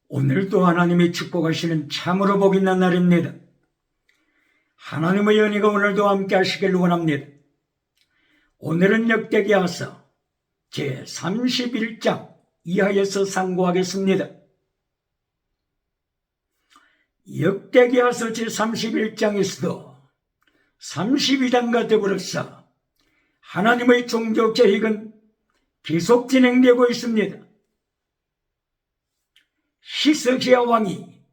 오늘도 하나님이 축복하시는 참으로 복 있는 날입니다. 하나님의 은혜가 오늘도 함께 하시길 원합니다. 오늘은 역대기하서 제31장 이하에서 상고하겠습니다. 역대기하서 제31장에서도 32장과 더불어서 하나님의 종교 계획은 계속 진행되고 있습니다. 히스기야 왕이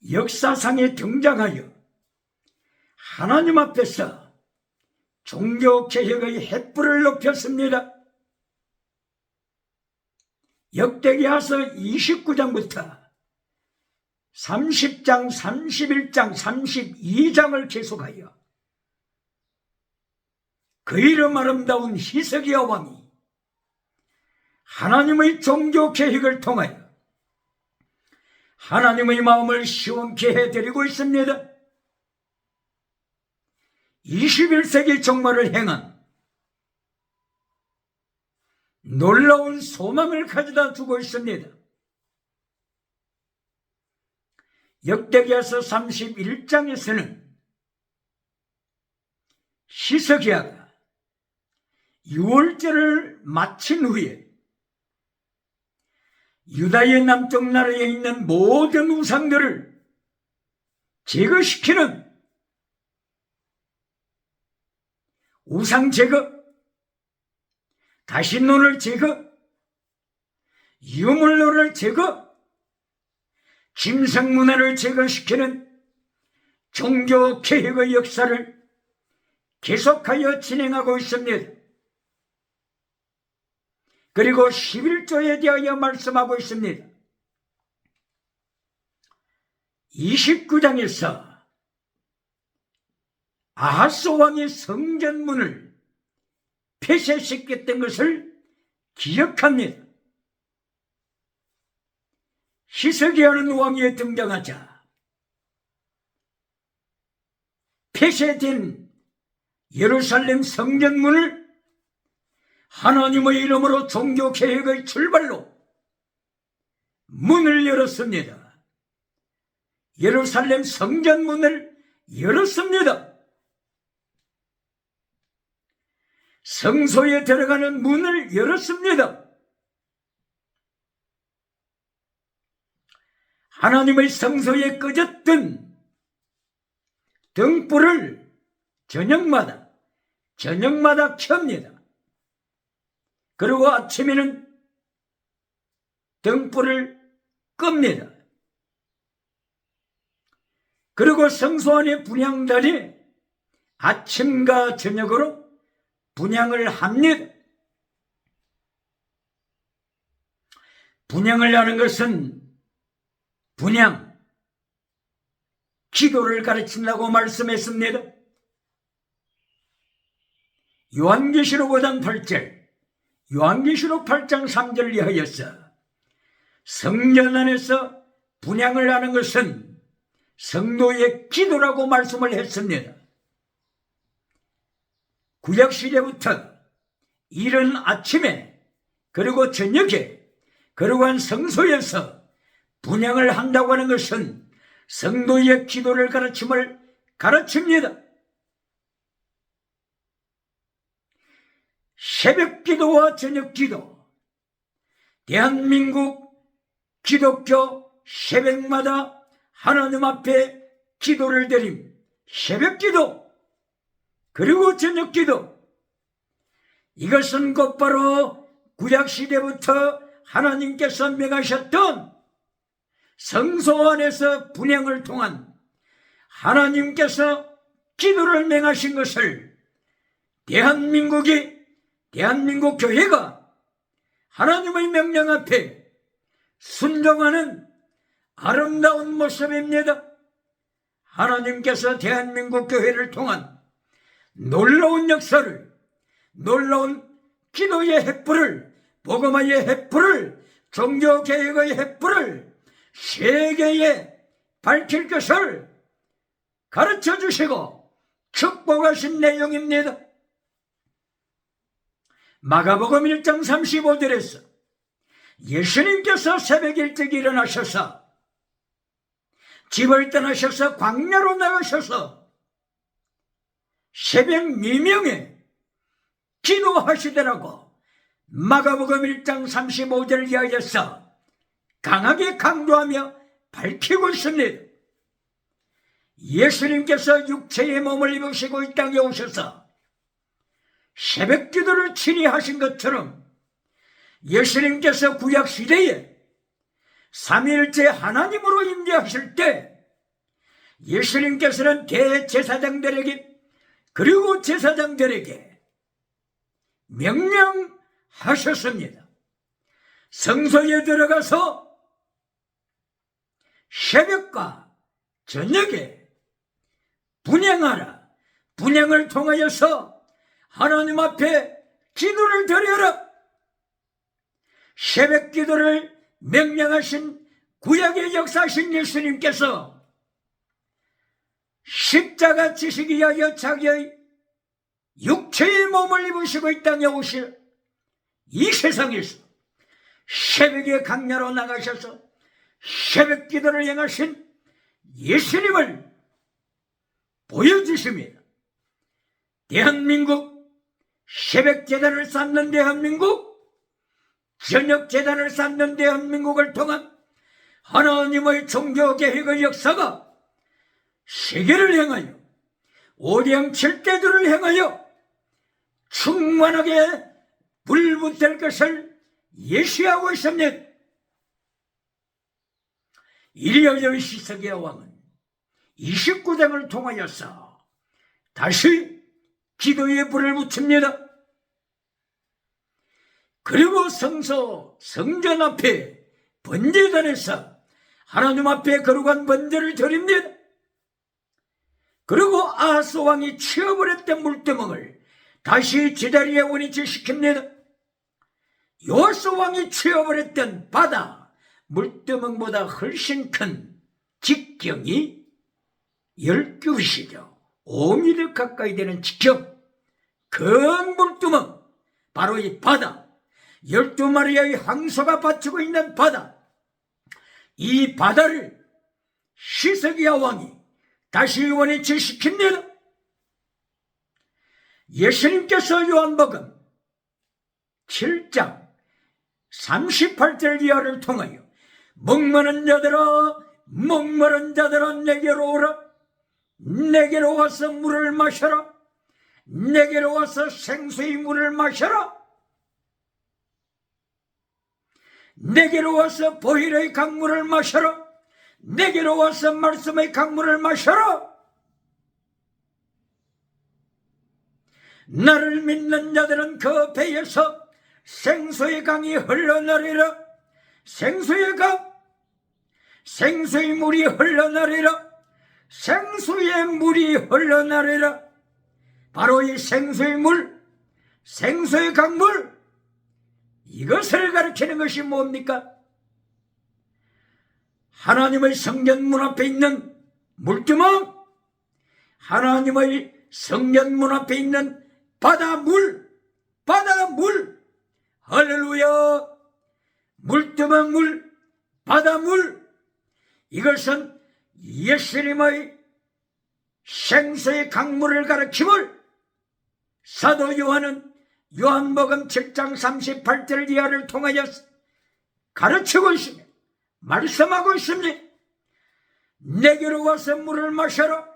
역사상에 등장하여 하나님 앞에서 종교 개혁의 횃불을 높였습니다. 역대기하서 29장부터 30장, 31장, 32장을 계속하여 그 이름 아름다운 히스기야 왕이 하나님의 종교 개혁을 통하여 하나님의 마음을 시원케 해드리고 있습니다. 21세기 종말을 행한 놀라운 소망을 가져다 주고 있습니다. 역대기하서 31장에서는 히스기야가 유월절을 마친 후에 유다의 남쪽 나라에 있는 모든 우상들을 제거시키는 우상 제거, 가신론을 제거, 유물론을 제거, 김성문화를 제거시키는 종교 개혁의 역사를 계속하여 진행하고 있습니다. 그리고 11조에 대하여 말씀하고 있습니다. 29장에서 아하스 왕이 성전문을 폐쇄시켰던 것을 기억합니다. 히스기야는 왕위에 등장하자 폐쇄된 예루살렘 성전문을 하나님의 이름으로 종교개혁의 출발로 문을 열었습니다. 예루살렘 성전문을 열었습니다. 성소에 들어가는 문을 열었습니다. 하나님의 성소에 꺼졌던 등불을 저녁마다 켭니다. 그리고 아침에는 등불을 끕니다. 그리고 성소 안의 분향단이 아침과 저녁으로 분향을 합니다. 분향을 하는 것은 분향, 기도를 가르친다고 말씀했습니다. 요한계시록 5장 8절, 요한계시록 8장 3절 이하여서 성전 안에서 분향을 하는 것은 성도의 기도라고 말씀을 했습니다. 구약시대부터 이른 아침에 그리고 저녁에 거룩한 성소에서 분향을 한다고 하는 것은 성도의 기도를 가르칩니다. 새벽기도와 저녁기도, 대한민국 기독교 새벽마다 하나님 앞에 기도를 드림, 새벽기도 그리고 저녁기도, 이것은 곧바로 구약시대부터 하나님께서 명하셨던 성소 안에서 분향을 통한 하나님께서 기도를 명하신 것을 대한민국 교회가 하나님의 명령 앞에 순종하는 아름다운 모습입니다. 하나님께서 대한민국 교회를 통한 놀라운 역사를, 놀라운 기도의 횃불을, 복음화의 횃불을, 종교개혁의 횃불을 세계에 밝힐 것을 가르쳐 주시고 축복하신 내용입니다. 마가복음 1장 35절에서 예수님께서 새벽 일찍 일어나셔서 집을 떠나셔서 광야로 나가셔서 새벽 미명에 기도하시더라고 마가복음 1장 35절을 이하여서 강하게 강조하며 밝히고 있습니다. 예수님께서 육체의 몸을 입으시고 이 땅에 오셔서 새벽 기도를 친히 하신 것처럼 예수님께서 구약시대에 삼위일체 하나님으로 임재하실 때 예수님께서는 대제사장들에게 그리고 제사장들에게 명령하셨습니다. 성소에 들어가서 새벽과 저녁에 분향하라. 분향을 통하여서 하나님 앞에 기도를 드려라. 새벽 기도를 명령하신 구약의 역사하신 예수님께서 십자가 지시기 위하여 자기의 육체의 몸을 입으시고 이 땅에 오실 이 세상에서 새벽에 강야로 나가셔서 새벽 기도를 행하신 예수님을 보여주십니다. 대한민국 새벽 제단을 쌓는 대한민국, 저녁 제단을 쌓는 대한민국을 통한 하나님의 종교 계획의 역사가 세계를 향하여 오령 7대들을 향하여 충만하게 불붙을 것을 예시하고 있습니다. 이리하여 시스기야 왕은 29장을 통하여서 다시 기도의 불을 붙입니다. 그리고 성전 앞에 번제단에서 하나님 앞에 거룩한 번제를 드립니다. 그리고 아하스 왕이 취업을 했던 물두멍을 다시 제자리에 원위치시킵니다. 요아스 왕이 취업을 했던 바다 물두멍보다 훨씬 큰 직경이 12시죠. 5m 가까이 되는 직경, 큰 물두멍, 바로 이 바다, 12마리의 황소가 받치고 있는 바다, 이 바다를 시스기야 왕이 다시 원위치시킵니다. 예수님께서 요한복음 7장 38절 이하를 통하여 목마른 자들아 내게로 오라. 내게로 와서 물을 마셔라. 내게로 와서 생수의 물을 마셔라. 내게로 와서 보혈의 강물을 마셔라. 내게로 와서 말씀의 강물을 마셔라. 나를 믿는 자들은 그 배에서 생수의 강이 흘러나리라. 생수의 강, 생수의 물이 흘러나리라. 생수의 물이 흘러나리라. 바로 이 생수의 물, 생수의 강물, 이것을 가르치는 것이 뭡니까? 하나님의 성전 문 앞에 있는 물두멍, 하나님의 성전 문 앞에 있는 바다물, 할렐루야. 물두멍 물, 바다물, 이것은 예수님의 생수의 강물을 가르침을 사도 요한은 요한복음 7장 38절 이하를 통하여 가르치고 있습니다. 말씀하고 있습니다. 내게로 와서 물을 마셔라.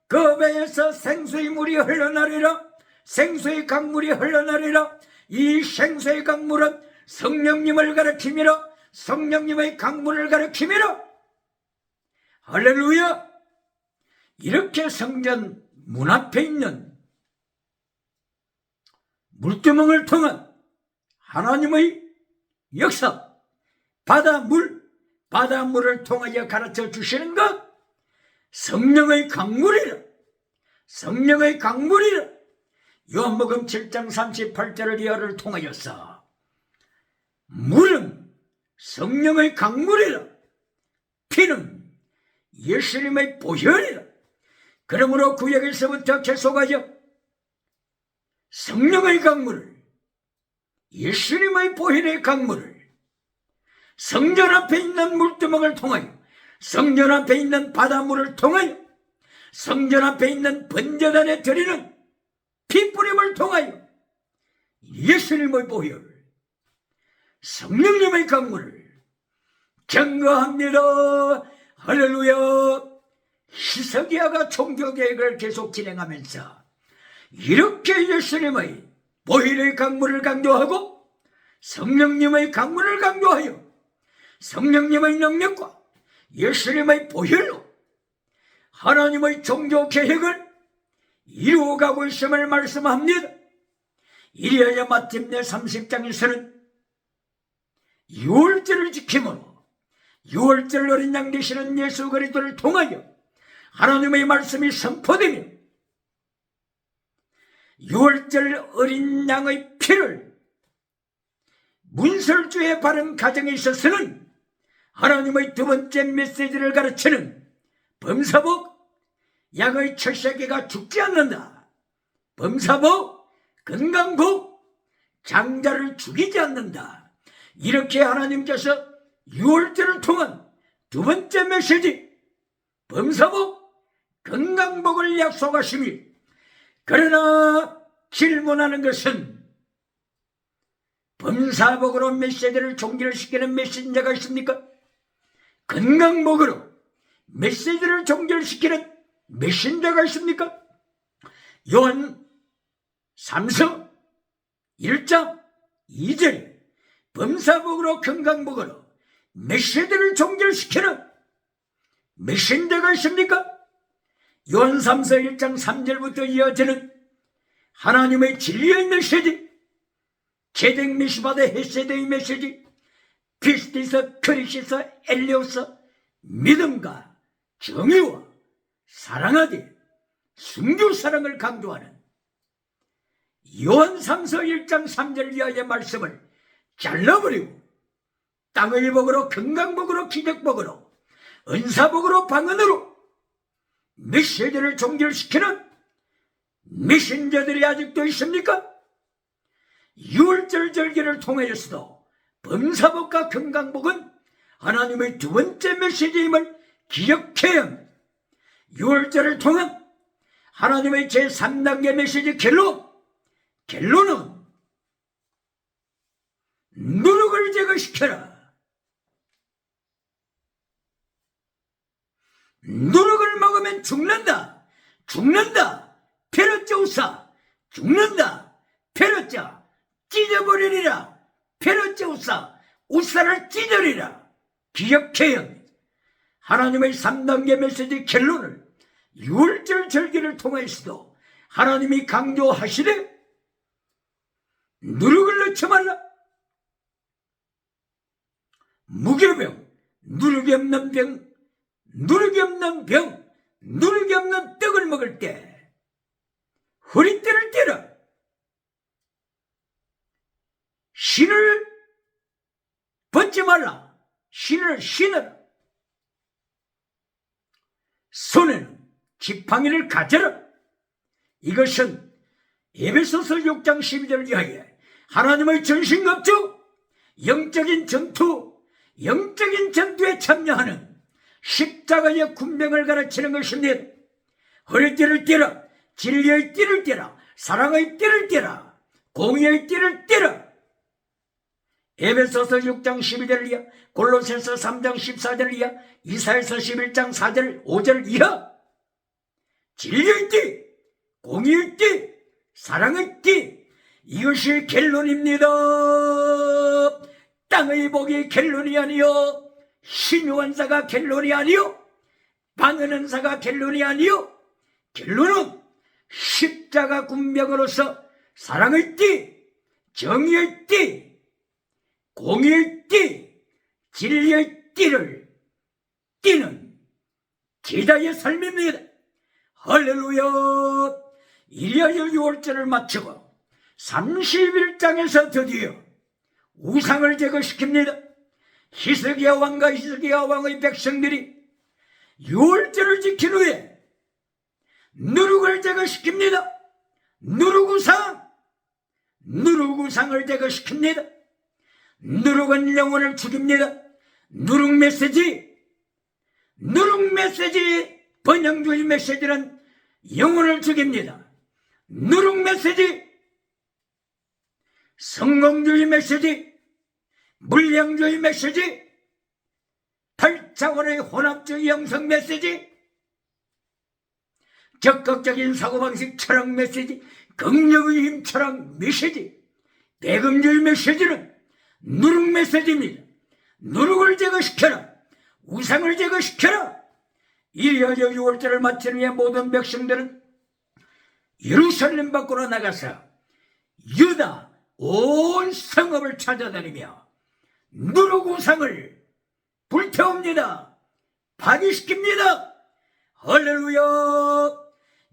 그 배에서 생수의 물이 흘러나리라. 생수의 강물이 흘러나리라. 이 생수의 강물은 성령님을 가르치미라. 성령님의 강물을 가르치미라. 할렐루야. 이렇게 성전 문 앞에 있는 물두멍을 통한 하나님의 역사, 바다물을 통하여 가르쳐 주시는 것, 성령의 강물이라. 성령의 강물이라. 요한복음 7장 38절을 이하를 통하여서 물은 성령의 강물이라. 피는 예수님의 보혈이라. 그러므로 구약에서부터 계속하여 성령의 강물을, 예수님의 보혈의 강물을 성전 앞에 있는 물두멍을 통하여, 성전 앞에 있는 바닷물을 통하여, 성전 앞에 있는 번제단에 드리는 피뿌림을 통하여 예수님의 보혈, 성령님의 강물을 경거합니다. 할렐루야. 히스기야가 종교개혁을 계속 진행하면서 이렇게 예수님의 보혈의 강물을 강조하고 성령님의 강물을 강조하여 성령님의 능력과 예수님의 보혈로 하나님의 종교개혁을 이루어가고 있음을 말씀합니다. 이리하여 마침내 30장에서는 유월절을 지킴으로 유월절 어린 양 되시는 예수 그리스도를 통하여 하나님의 말씀이 선포되며 유월절 어린 양의 피를 문설주에 바른 가정에 있어서는 하나님의 두 번째 메시지를 가르치는 범사복 양의 첫 세계가 죽지 않는다. 범사복 건강복 장자를 죽이지 않는다. 이렇게 하나님께서 유월절을 통한 두 번째 메시지 범사복 건강복을 약속하시며, 그러나 질문하는 것은 범사복으로 메시지를 종결시키는 메신저가 있습니까? 건강복으로 메시지를 종결시키는 메신저가 있습니까? 요한 3서 1장 2절에 범사복으로 건강복으로 메시지를 종결시키는 메신저가 있습니까? 요한 3서 1장 3절부터 이어지는 하나님의 진리의 메시지, 제덱 미시바데 헤세드의 메시지, 피스티서 크리시서 엘리오서 믿음과 정의와 사랑하되 순교 사랑을 강조하는 요한 3서 1장 3절 이하의 말씀을 잘라버리고 땅의 복으로 건강복으로 기적복으로 은사복으로 방언으로 메시지를 종결시키는 메신저들이 아직도 있습니까? 유월절 절기를 통하여서도 범사복과 건강복은 하나님의 두 번째 메시지임을 기억해야 합니다. 유월절을 통한 하나님의 제3단계 메시지 결론은 누룩을 제거시켜라. 누룩을 먹으면 죽는다. 페르제우사. 죽는다. 페르자. 찢어버리리라. 페르제우사. 우사를 찢으리라. 기억해야 합니다. 하나님의 3단계 메시지 결론을 유월절 절기를 통해서도 하나님이 강조하시되 누룩을 넣지 말라. 무교병, 누룩이 없는 병, 누룩이 없는 떡을 먹을 때 허리띠를 떼라. 신을 벗지 말라. 신을 신어라. 손에는 지팡이를 가져라. 이것은 에베소서 6장 12절 이하에 하나님의 전신갑주, 영적인 전투에 참여하는 십자가의 군병을 가르치는 것입니다. 허리띠를 떼라. 진리의 띠를 떼라. 사랑의 띠를 떼라. 공의의 띠를 떼라. 에베소서 6장 12절 이하, 골로새서 3장 14절 이하, 이사야서 11장 4절 5절 이하. 진리의 띠, 공의의 띠, 사랑의 띠, 이것이 결론입니다. 땅의 복이 결론이 아니요, 신유한사가 결론이 아니요, 방언은사가 결론이 아니요, 결론은 십자가 군병으로서 사랑의 띠, 정의의 띠, 공의의 띠, 진리의 띠를 띠는 기다의 삶입니다. 할렐루야. 이리하여 유월절을 마치고 31장에서 드디어 우상을 제거시킵니다. 히스기야 왕과 히스기야 왕의 백성들이 유월절을 지킨 후에 누룩을 제거시킵니다. 누룩우상을 제거시킵니다. 누룩은 영혼을 죽입니다. 누룩 메시지, 누룩 메시지, 번영주의 메시지는 영혼을 죽입니다. 누룩 메시지, 성공주의 메시지, 물량주의 메시지, 8차원의 혼합주의 영성 메시지, 적극적인 사고방식 철학 메시지, 긍정의 힘 철학 메시지, 대금주의 메시지는 누룩 메시지입니다. 누룩을 제거시켜라. 우상을 제거시켜라. 이리하여 6월절을 마치는 위해 모든 백성들은 예루살렘 밖으로 나가서 유다 온 성읍을 찾아다니며 누룩 우상을 불태웁니다. 파괴시킵니다. 할렐루야.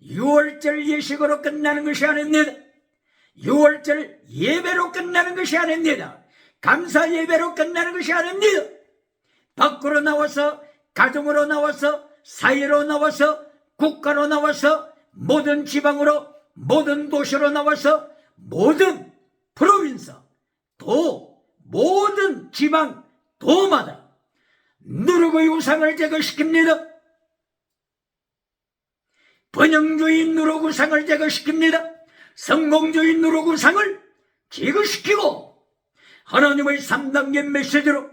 6월절 예식으로 끝나는 것이 아닙니다. 6월절 예배로 끝나는 것이 아닙니다. 감사 예배로 끝나는 것이 아닙니다. 밖으로 나와서, 가정으로 나와서, 사회로 나와서, 국가로 나와서, 모든 지방으로, 모든 도시로 나와서, 모든 프로빈스, 모든 지방, 도마다 누룩의 우상을 제거시킵니다. 번영주의 누룩 우상을 제거시킵니다. 성공주의 누룩 우상을 제거시키고 하나님의 3단계 메시지로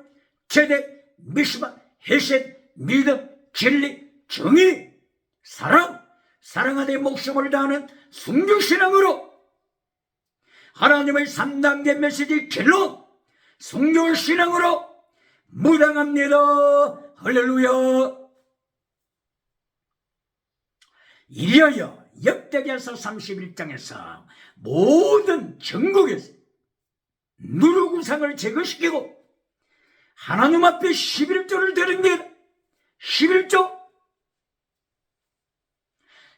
제대, 미시마, 헤셋, 믿음, 진리, 정의, 사랑, 사랑하되 목숨을 다하는 순교신앙으로 하나님의 3단계 메시지 길로 순교신앙으로 무당합니다. 할렐루야. 이리하여 역대기서 31장에서 모든 전국에서 누룩 우상을 제거시키고 하나님 앞에 11조를 드립니다.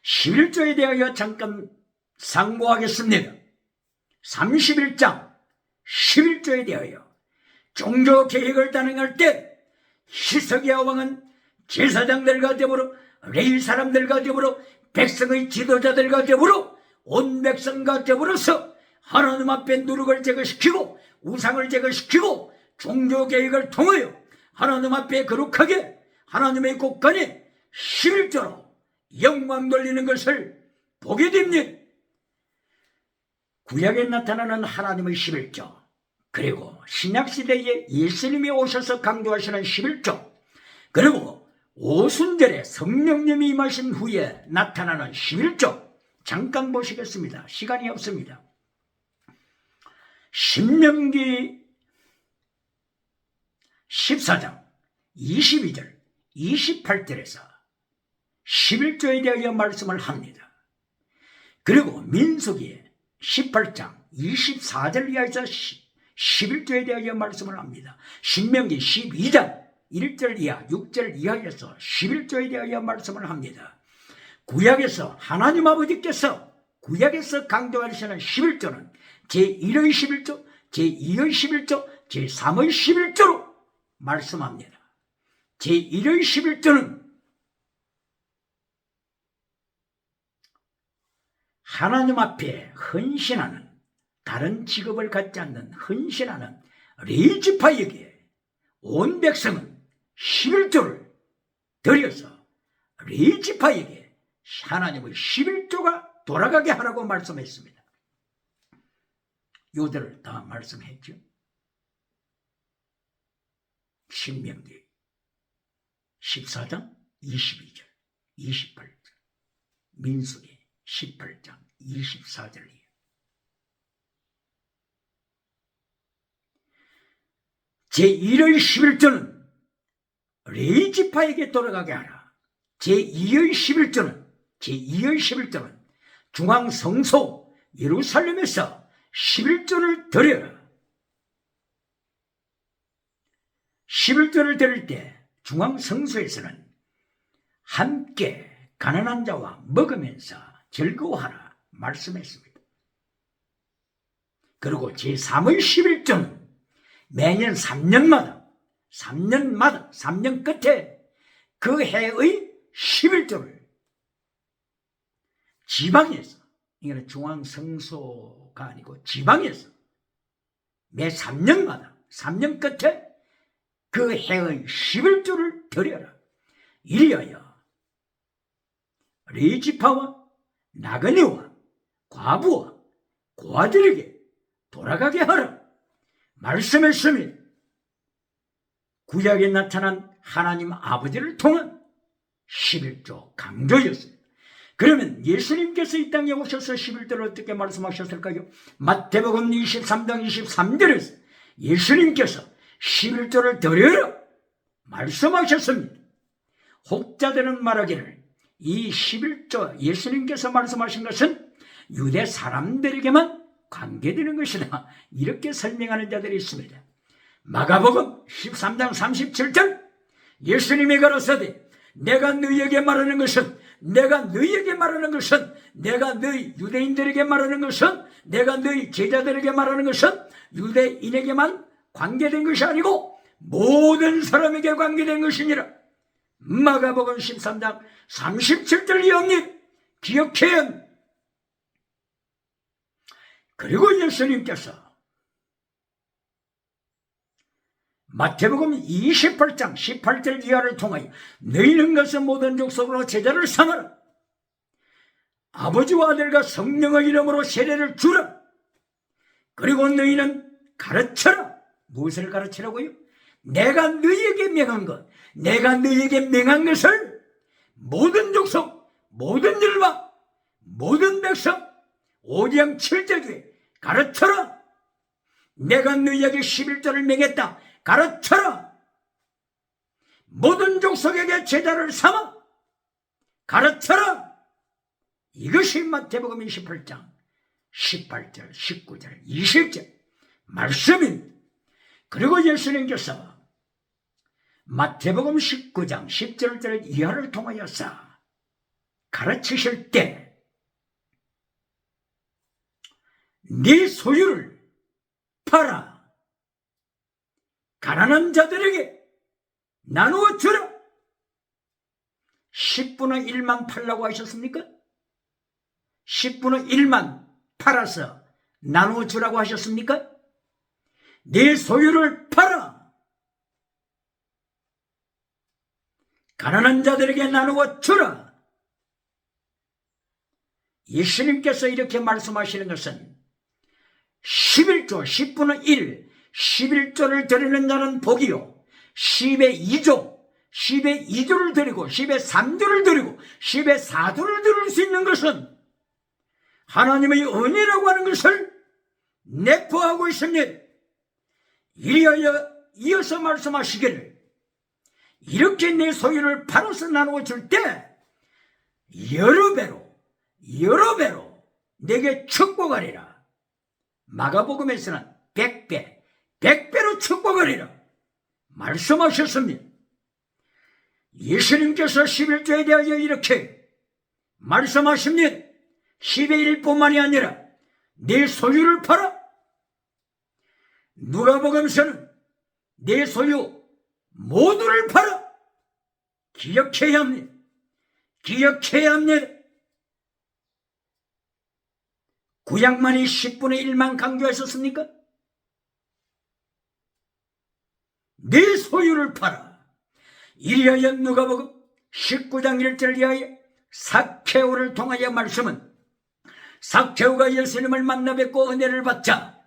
11조에 대하여 잠깐 상고하겠습니다. 31장 11조에 대하여 종교 계획을 단행할 때 히스기야 왕은 제사장들과 더불어 레위 사람들과 더불어 백성의 지도자들과 더불어 온 백성과 더불어서 하나님 앞에 누룩을 제거시키고 우상을 제거시키고 종교 계획을 통하여 하나님 앞에 거룩하게 하나님의 국간에 11조로 영광 돌리는 것을 보게 됩니다. 구약에 나타나는 하나님의 11조, 그리고 신약시대에 예수님이 오셔서 강조하시는 11조, 그리고 오순절에 성령님이 임하신 후에 나타나는 11조 잠깐 보시겠습니다. 시간이 없습니다. 신명기 14장 22절 28절에서 11조에 대하여 말씀을 합니다. 그리고 민수기 18장 24절 이하에서 11조에 대하여 말씀을 합니다. 신명기 12장 1절 이하 6절 이하에서 11조에 대하여 말씀을 합니다. 구약에서 하나님 아버지께서 구약에서 강조하시는 11조는 제1의 11조, 제2의 11조, 제3의 11조로 말씀합니다. 제1의 11조는 하나님 앞에 헌신하는, 다른 직업을 갖지 않는 헌신하는 레위지파에게 온 백성은 11조를 드려서 레위지파에게 하나님의 11조가 돌아가게 하라고 말씀했습니다. 요들을 다 말씀했죠. 신명기 14장 22절 28절, 민수기 18장 24절이에요. 제1의 11조는 레위지파에게 돌아가게 하라. 제2의 11조는 중앙성소 예루살렘에서 11조를 드려라. 11조를 드릴 때 중앙성소에서는 함께 가난한 자와 먹으면서 즐거워하라 말씀했습니다. 그리고 제3의 11조는 매년 3년마다 3년 끝에 그 해의 11조를 지방에서, 이거는 중앙성소가 아니고 지방에서 매 3년마다 3년 끝에 그 해의 11조를 드려라. 이리하여 레지파와 나그네와 과부와 고아들에게 돌아가게 하라. 말씀했으니 구약에 나타난 하나님 아버지를 통한 11조 강조였습니다. 그러면 예수님께서 이 땅에 오셔서 11조를 어떻게 말씀하셨을까요? 마태복음 23장 23절에서 예수님께서 11조를 드려라 말씀하셨습니다. 혹자들은 말하기를 이 11조 예수님께서 말씀하신 것은 유대 사람들에게만 관계되는 것이다, 이렇게 설명하는 자들이 있습니다. 마가복음 13장 37절 예수님이 가로사대 내가 너희에게 말하는 것은 내가 너희 유대인들에게 말하는 것은 내가 너희 제자들에게 말하는 것은 유대인에게만 관계된 것이 아니고 모든 사람에게 관계된 것이니라. 마가복음 13장 37절 이언니 기억해야 합니다. 그리고 예수님께서 마태복음 28장 18절 이하를 통하여 너희는 가서 모든 족속으로 제자를 삼아라. 아버지와 아들과 성령의 이름으로 세례를 주라. 그리고 너희는 가르쳐라. 무엇을 가르치라고요? 내가 너희에게 명한 것, 내가 너희에게 명한 것을 모든 족속, 모든 율법, 모든 백성, 오장 7제주에 가르쳐라. 내가 너희에게 11조를 명했다. 가르쳐라. 모든 족속에게 제자를 삼아 가르쳐라. 이것이 마태복음 28장 18절, 19절, 20절 말씀입니다. 그리고 예수님께서 마태복음 19장 10절 이하를 통하여서 가르치실 때 네 소유를 팔아 가난한 자들에게 나누어 주라. 10분의 1만 팔라고 하셨습니까? 10분의 1만 팔아서 나누어 주라고 하셨습니까? 네 소유를 팔아 가난한 자들에게 나누어 주라. 예수님께서 이렇게 말씀하시는 것은 11조 10분의 1 11조를 드리는 자는 복이요 10의 2조 10의 2조를 드리고 10의 3조를 드리고 10의 4조를 드릴 수 있는 것은 하나님의 은혜라고 하는 것을 내포하고 있습니다. 이리하여 이어서 말씀하시기를 이렇게 내 소유를 팔아서 나누어 줄 때 여러 배로 내게 축복하리라. 마가복음에서는 100배로 축복하리라 말씀하셨습니다. 예수님께서 11조에 대하여 이렇게 말씀하십니다. 10의 1뿐만이 아니라 내 소유를 팔아. 누가복음서는 내 소유 모두를 팔아. 기억해야 합니다. 기억해야 합니다. 구약만이 10분의 1만 강조했었습니까? 내 소유를 팔아. 이리하여 누가복음 19장 1절 이하에 삭개오를 통하여 말씀은 삭개오가 예수님을 만나 뵙고 은혜를 받자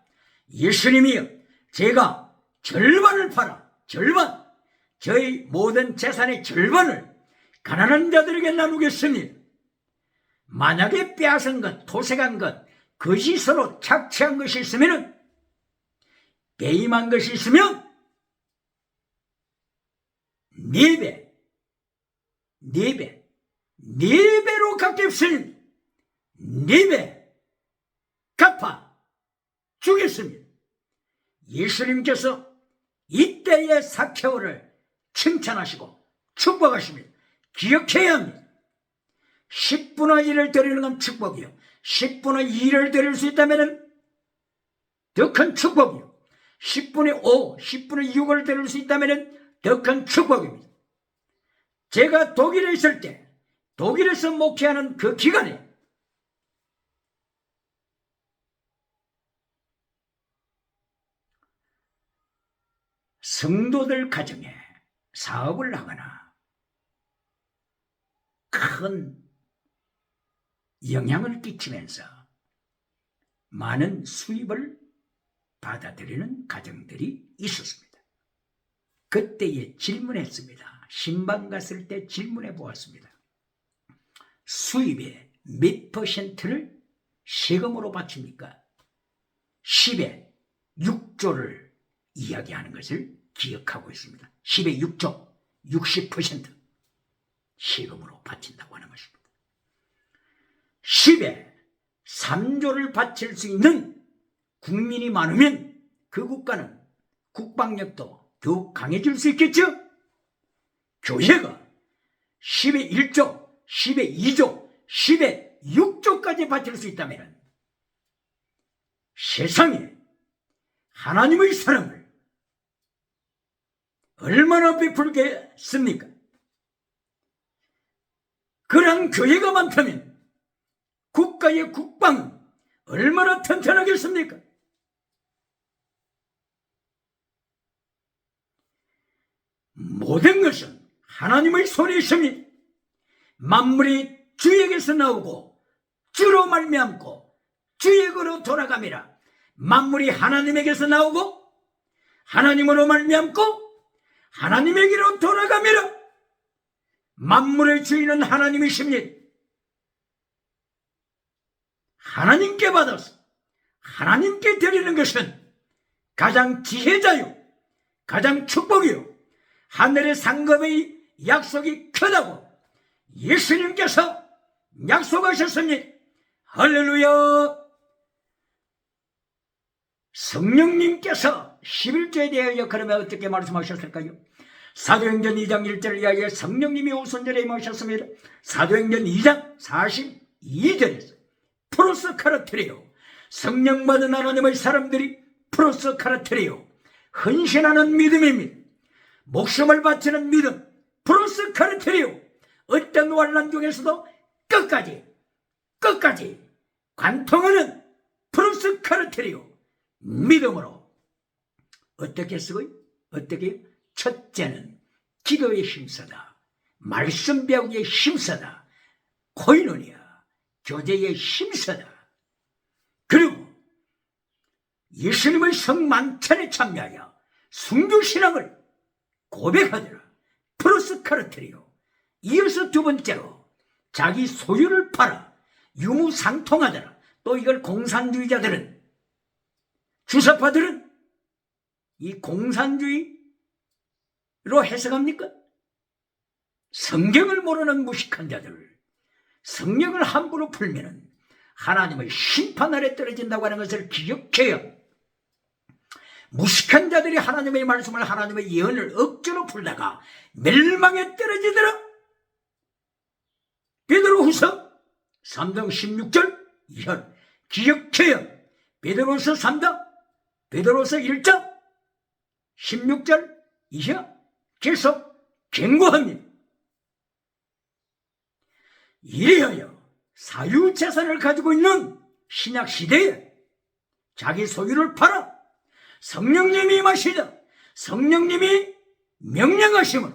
예수님이여 제가 절반을 팔아 저희 모든 재산의 절반을 가난한 자들에게 나누겠습니다. 만약에 빼앗은 것, 도색한 것, 거짓으로 착취한 것이 있으면, 배임한 것이 있으면 4배로 갚겠으니 4배 갚아 주겠습니다. 예수님께서 이때의 삭개오를 칭찬하시고 축복하십니다. 기억해야 합니다. 10분의 1을 드리는 건 축복이요 10분의 2를 드릴 수 있다면 더 큰 축복이요 10분의 5, 10분의 6을 드릴 수 있다면 더 큰 축복입니다. 제가 독일에 있을 때 독일에서 목회하는 그 기간에 성도들 가정에 사업을 하거나 큰 영향을 끼치면서 많은 수입을 받아들이는 가정들이 있었습니다. 그때에 질문했습니다. 신방 갔을 때 질문해 보았습니다. 수입의 몇 %를 세금으로 바칩니까? 10의 6조를 이야기하는 것을 기억하고 있습니다. 10의 6조, 60% 세금으로 바친다고 하는 것입니다. 10의 3조를 바칠 수 있는 국민이 많으면 그 국가는 국방력도 더욱 강해질 수 있겠죠? 교회가 10의 1조, 10의 2조, 10의 6조까지 바칠 수 있다면 세상에 하나님의 사랑을 얼마나 베풀겠습니까? 그러한 교회가 많다면 국가의 국방은 얼마나 튼튼하겠습니까? 모든 것은 하나님의 손에 있으니 만물이 주에게서 나오고 주로 말미암고 주에게로 돌아가미라. 만물이 하나님에게서 나오고 하나님으로 말미암고 하나님에게로 돌아가미라. 만물의 주인은 하나님이십니다. 하나님께 받아서 하나님께 드리는 것은 가장 지혜자요 가장 축복이요 하늘의 상급의 약속이 크다고 예수님께서 약속하셨습니다. 할렐루야. 성령님께서 11조에 대하여 그러면 어떻게 말씀하셨을까요? 사도행전 2장 1절 이하에 성령님이 오순절에 임하셨습니다. 사도행전 2장 42절에서 프로스카르트레요. 성령 받은 하나님의 사람들이 프로스카르트레요. 헌신하는 믿음입니다. 목숨을 바치는 믿음 프로스카르트레요. 어떤 환난 중에서도 끝까지 관통하는 프로스카르트레요. 믿음으로 어떻게 쓰고요? 어떻게? 첫째는 기도에 힘쓰다. 말씀 배우기에 힘쓰다. 코이노니아 교제에 힘쓰다. 그리고 예수님의 성만찬에 참여하여 순교신앙을 고백하더라. 프로스카르트리오. 이어서 두 번째로 자기 소유를 팔아 유무상통하더라. 또 이걸 공산주의자들은 주사파들은 이 공산주의로 해석합니까? 성경을 모르는 무식한 자들, 성령을 함부로 풀면 하나님의 심판 아래 떨어진다고 하는 것을 기억해요. 무식한 자들이 하나님의 말씀을 하나님의 예언을 억지로 풀다가 멸망에 떨어지더라. 베드로후서 3장 16절 이현 기억해요. 베드로후서 3장 베드로후서 1장 16절 이현 계속 경고합니다. 이래하여 사유재산을 가지고 있는 신약시대에 자기 소유를 팔아 성령님이 임하시다. 성령님이 명령하심으로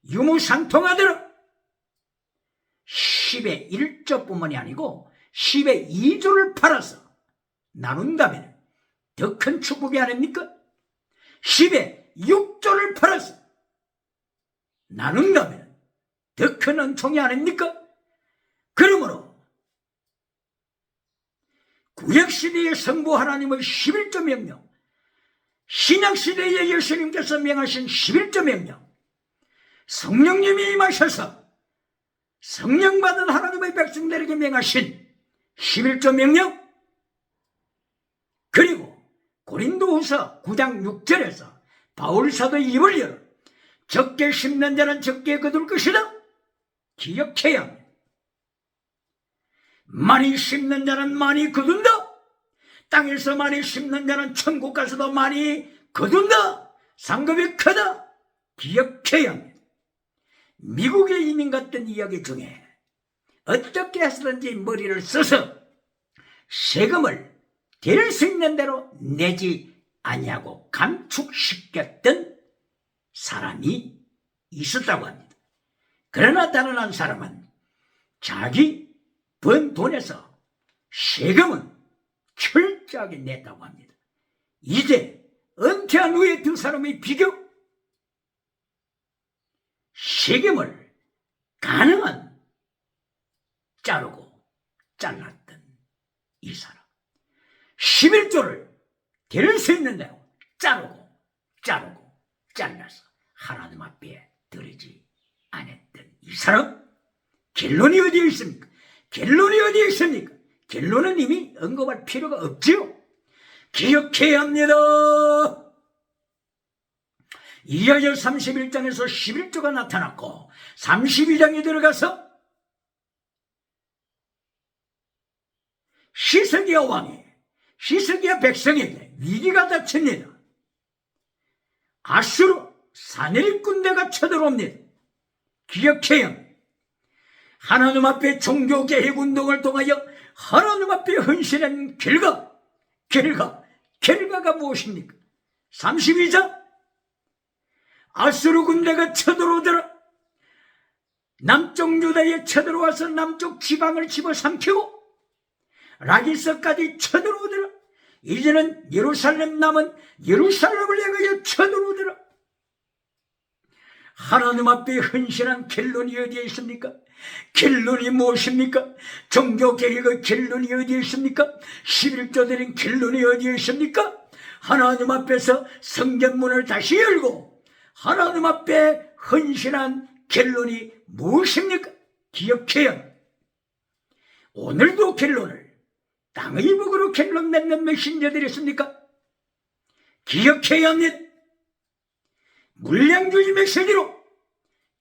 유무상통하더라. 10의 1조뿐만이 아니고 10의 2조를 팔아서 나눈다면 더 큰 축복이 아닙니까? 10의 6조를 팔아서 나눈다면 더 큰 은총이 아닙니까? 그러므로 구약시대의 성부 하나님의 11조 명령, 신약시대의 예수님께서 명하신 11조 명령, 성령님이 임하셔서 성령받은 하나님의 백성들에게 명하신 11조 명령, 그리고 고린도후서 9장 6절에서 바울사도의 입을 열어 적게 심는 자는 적게 거둘 것이다. 기억해야 합니다. 많이 심는 자는 많이 거둔다. 땅에서 많이 심는 자는 천국 가서도 많이 거둔다. 상급이 크다. 기억해야 합니다. 미국에 이민 갔던 이야기 중에 어떻게 해서든지 머리를 써서 세금을 될 수 있는 대로 내지 아니하고 감축시켰던 사람이 있었다고 합니다. 그러나 다른 한 사람은 자기 번 돈에서 세금은 철저하게 냈다고 합니다. 이제 은퇴한 후에 두 사람의 비교, 세금을 가능한 자르고 잘랐던 이 사람, 11조를 될 수 있는 대로 자르고 잘라서 하나님 앞에 드리지 않았던 이 사람, 결론이 어디에 있습니까? 결론이 어디에 있습니까? 결론은 이미 언급할 필요가 없지요. 기억해야 합니다. 이하야 31장에서 11조가 나타났고 32장에 들어가서 히스기야 왕이 히스기야 백성에게 위기가 닥칩니다. 아수르 사내립 군대가 쳐들어옵니다. 기억해야 합니다. 하나님 앞에 종교개혁 운동을 통하여 하나님 앞에 헌신한 결과가 무엇입니까? 32장 아수르 군대가 쳐들어오더라. 남쪽 유다에 쳐들어와서 남쪽 지방을 집어삼키고 라기스까지 쳐들어오더라. 이제는 예루살렘 남은 예루살렘을 향하여 쳐들어오더라. 하나님 앞에 헌신한 결론이 어디에 있습니까? 결론이 무엇입니까? 종교개혁의 결론이 어디에 있습니까? 11조 드린 결론이 어디에 있습니까? 하나님 앞에서 성전문을 다시 열고 하나님 앞에 헌신한 결론이 무엇입니까? 기억해야 오늘도 결론을 땅의 복으로 결론 맺는 메신저들이 있습니까? 기억해야 합니다. 물량주의 메시지로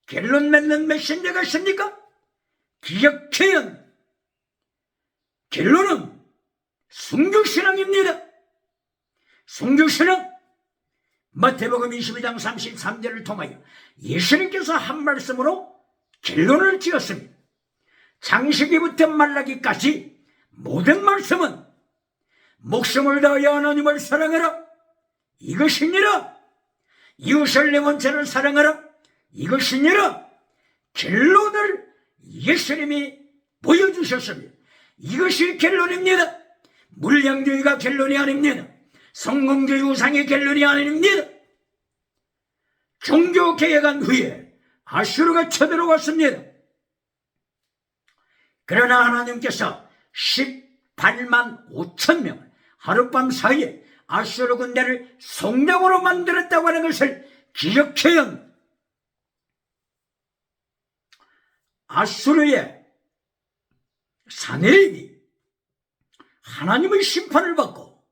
결론 맺는 메신저가 있습니까? 기억해야 합니다. 결론은 순교신앙입니다. 순교신앙 마태복음 22장 33절을 통하여 예수님께서 한 말씀으로 결론을 지었습니다. 창세기부터 말라기까지 모든 말씀은 목숨을 다하여 하나님을 사랑하라 이것이니라, 이웃을 내 원체를 사랑하라 이것이니라 결론을 예수님이 보여주셨습니다. 이것이 결론입니다. 물량주의가 결론이 아닙니다. 성공주의 우상의 결론이 아닙니다. 종교개혁한 후에 아수르가 쳐들어왔습니다. 그러나 하나님께서 18만 5천 명을 하룻밤 사이에 아수르 군대를 성령으로 만들었다고 하는 것을 기억해야 합니다. 아수르의 사내립이 하나님의 심판을 받고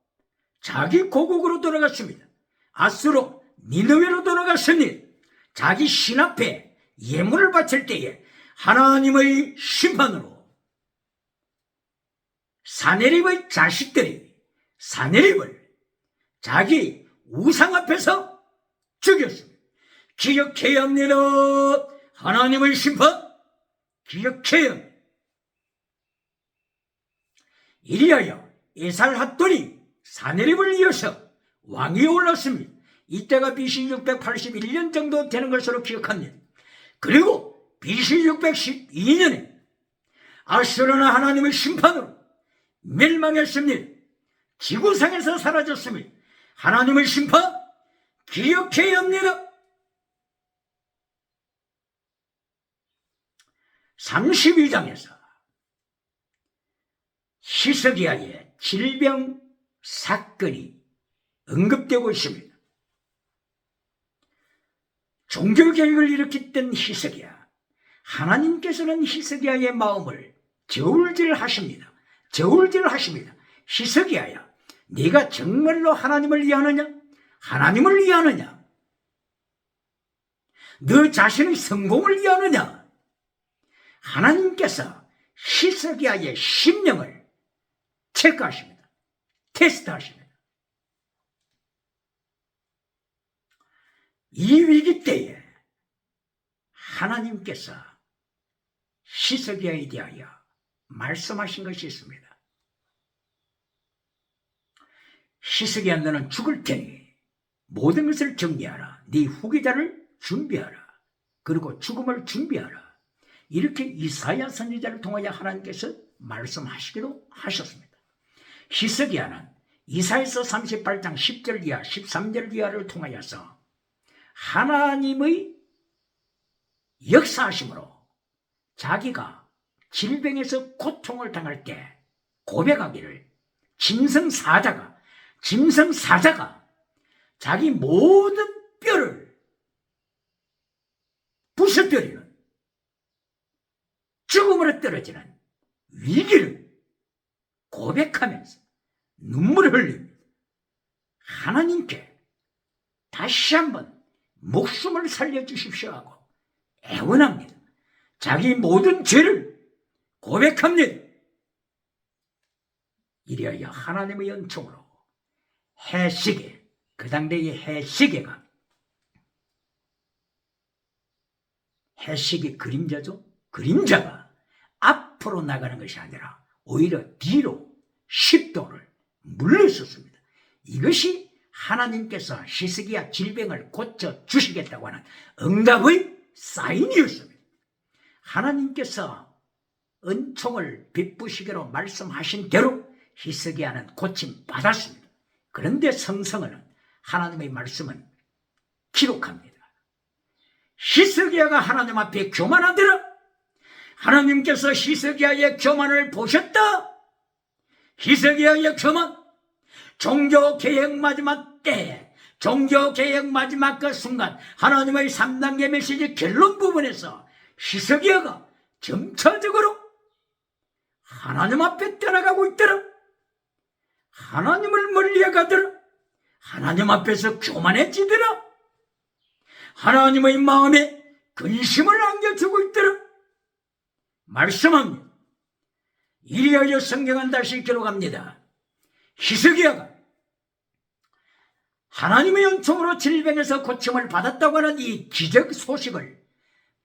자기 고국으로 돌아갔습니다. 아수르 니느웨로 돌아갔으니 자기 신 앞에 예물을 바칠 때에 하나님의 심판으로 사내립의 자식들이 사내립을 자기 우상 앞에서 죽였습니다. 기억해야 합니다. 하나님의 심판 기억해야 합니다. 이리하여 에살핫돈이 사내립을 이어서 왕위에 올랐습니다. 이때가 BC 681년 정도 되는 것으로 기억합니다. 그리고 BC 612년에 아수르는 하나님의 심판으로 멸망했습니다. 지구상에서 사라졌습니다. 하나님의 심판 기억해야 합니다. 32장에서 히스기야의 질병 사건이 언급되고 있습니다. 종교개혁을 일으켰던 히스기야, 하나님께서는 히스기야의 마음을 저울질하십니다. 히스기야야, 네가 정말로 하나님을 위하느냐? 하나님을 위하느냐? 너 자신의 성공을 위하느냐? 하나님께서 히스기야의 심령을 체크하십니다. 테스트하십니다. 이 위기 때에 하나님께서 히스기야에 대하여 말씀하신 것이 있습니다. 히스기야 너는 죽을 테니 모든 것을 정리하라. 네 후계자를 준비하라. 그리고 죽음을 준비하라. 이렇게 이사야 선지자를 통하여 하나님께서 말씀하시기도 하셨습니다. 히스기야는 이사야서 38장 10절 이하 13절 이하를 통하여서 하나님의 역사하심으로 자기가 질병에서 고통을 당할 때 고백하기를 짐승사자가 자기 모든 뼈를 부숴버리는 죽음으로 떨어지는 위기를 고백하면서 눈물을 흘립니다. 하나님께 다시 한번 목숨을 살려주십시오 하고 애원합니다. 자기 모든 죄를 고백합니다. 이리하여 하나님의 은총으로 해시계, 그 당대의 해시계가 해시계 그림자죠. 그림자가 앞으로 나가는 것이 아니라 오히려 뒤로 10도를 물러섰습니다. 이것이 하나님께서 히스기야 질병을 고쳐주시겠다고 하는 응답의 사인이었습니다. 하나님께서 은총을 베푸시기로 말씀하신 대로 히스기야는 고침 받았습니다. 그런데 성서는 하나님의 말씀은 기록합니다. 히스기야가 하나님 앞에 교만하더라. 하나님께서 히스기야의 교만을 보셨다. 히스기야의 교만, 종교개혁 마지막 때, 종교개혁 마지막 그 순간 하나님의 3단계 메시지 결론 부분에서 히스기야가 점차적으로 하나님 앞에 떠나가고 있더라. 하나님을 멀리해 가더라. 하나님 앞에서 교만해지더라. 하나님의 마음에 근심을 안겨주고 있더라. 말씀합니다. 이리하여 성경은 다시 기록합니다. 히스기야가 하나님의 은총으로 질병에서 고침을 받았다고 하는 이 기적 소식을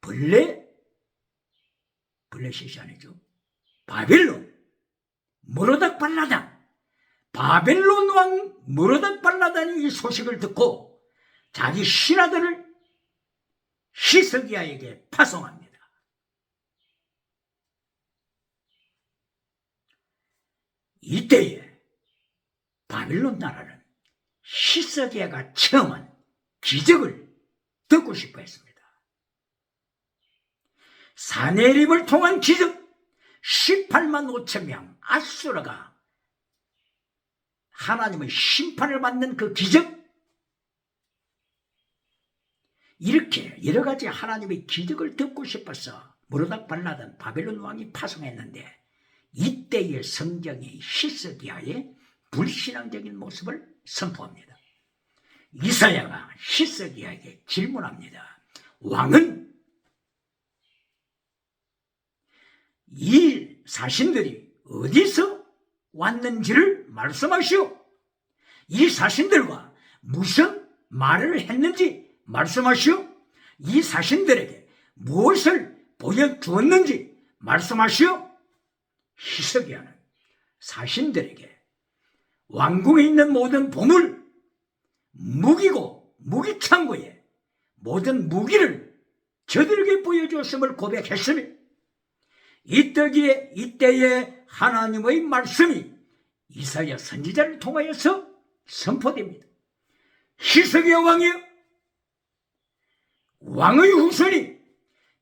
블레셋이 아니죠. 바벨론 무로닥발라단, 바벨론 왕 무로닥발라단이 이 소식을 듣고 자기 신하들을 히스기야에게 파송합니다. 이때에 바벨론 나라는 히스기야가 체험한 기적을 듣고 싶어 했습니다. 사네립을 통한 기적, 18만 5천 명 아수르가 하나님의 심판을 받는 그 기적, 이렇게 여러 가지 하나님의 기적을 듣고 싶어서 무로닥발라단 바벨론 왕이 파송했는데, 이때의 성경이 히스기야의 불신앙적인 모습을 선포합니다. 이사야가 히스기야에게 질문합니다. 왕은 이 사신들이 어디서 왔는지를 말씀하시오. 이 사신들과 무슨 말을 했는지 말씀하시오. 이 사신들에게 무엇을 보여주었는지 말씀하시오. 히스기야는 사신들에게 왕궁에 있는 모든 보물, 무기고 무기창고에 모든 무기를 저들에게 보여주었음을 고백했으며, 이때에 하나님의 말씀이 이사야 선지자를 통하여서 선포됩니다. 히스기야 왕이여, 왕의 후손이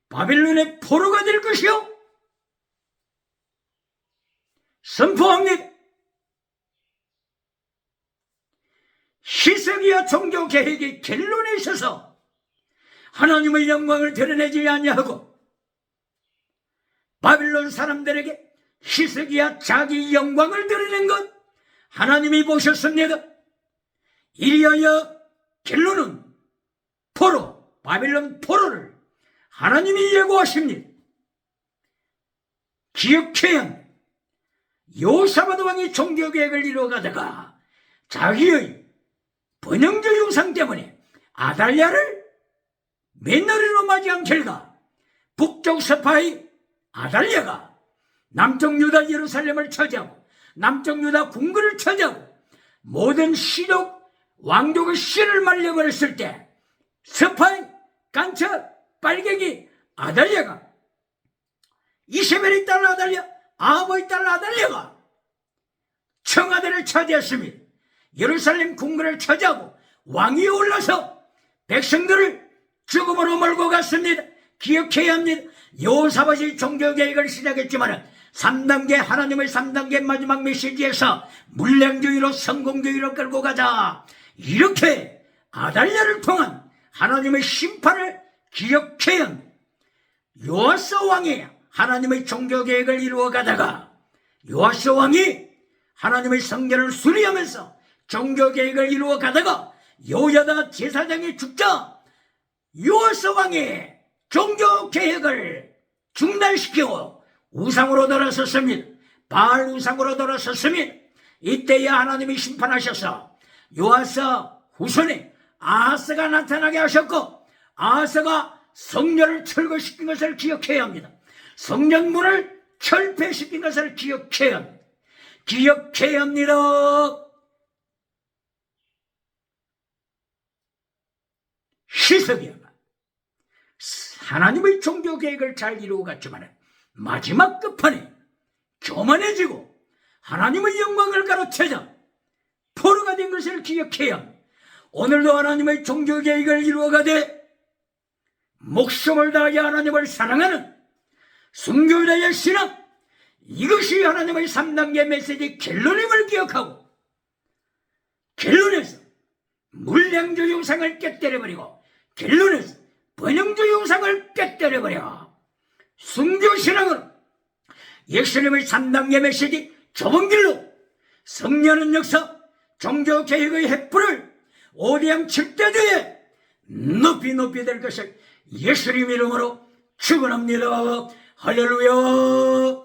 바벨론의 포로가 될 것이요. 선포합니다. 히스기야 종교개혁의 결론에 있어서 하나님의 영광을 드러내지 아니하고 바벨론 사람들에게 히스기야 자기 영광을 드러낸 것 하나님이 보셨습니다. 이리하여 결론은 포로, 바벨론 포로를 하나님이 예고하십니다. 기억해야 합니다. 요사바드 왕이 종교개혁을 이루어가다가 자기의 번영적 유상 때문에 아달랴를 며느리로 맞이한 결과 북쪽 서파의 아달랴가 남쪽 유다 예루살렘을 차지하고 남쪽 유다 궁궐을 차지하고 모든 시족 왕족의 씨를 말려버렸을 때 스파인, 간첩, 빨갱이, 아달랴가 이세벨의 딸 아달랴, 아합의 딸 아달랴가 청아대를 차지했습니다. 예루살렘 궁궐을 차지하고 왕이 올라서 백성들을 죽음으로 몰고 갔습니다. 기억해야 합니다. 여호사밧이 종교개혁을 시작했지만 3단계 하나님의 3단계 마지막 메시지에서 물량주의로 성공주의로 끌고 가자, 이렇게 아달랴를 통한 하나님의 심판을 기억해야 합니다. 요아스 왕이 하나님의 종교개혁을 이루어가다가 요아스 왕이 하나님의 성전을 수리하면서 종교개혁을 이루어가다가 요야다 제사장이 죽자 요아스 왕이 종교개혁을 중단시키고 우상으로 돌아섰습니다. 바알 우상으로 돌아섰습니다. 이때야 하나님이 심판하셔서 요아스 후손에 아하스가 나타나게 하셨고, 아하스가 성전을 철거시킨 것을 기억해야 합니다. 성전문을 철폐시킨 것을 기억해야 합니다. 기억해야 합니다. 히스기야가 하나님의 종교계획을 잘 이루어갔지만 마지막 끝판에 교만해지고 하나님의 영광을 가로채자 포로가 된 것을 기억해야 합니다. 오늘도 하나님의 종교계획을 이루어가되 목숨을 다하여 하나님을 사랑하는 순교자의 신앙, 이것이 하나님의 3단계 메시지 결론임을 기억하고, 결론에서 물량주의 우상을 깨뜨려버리고 결론에서 번영주의 우상을 깨뜨려버려 순교신앙으로 예수님의 3단계 메시지 좁은 길로 성령의 역사, 종교개혁의 횃불을 오대양 7대주에 높이 될 것을 예수님 이름으로 축원합니다. 할렐루야.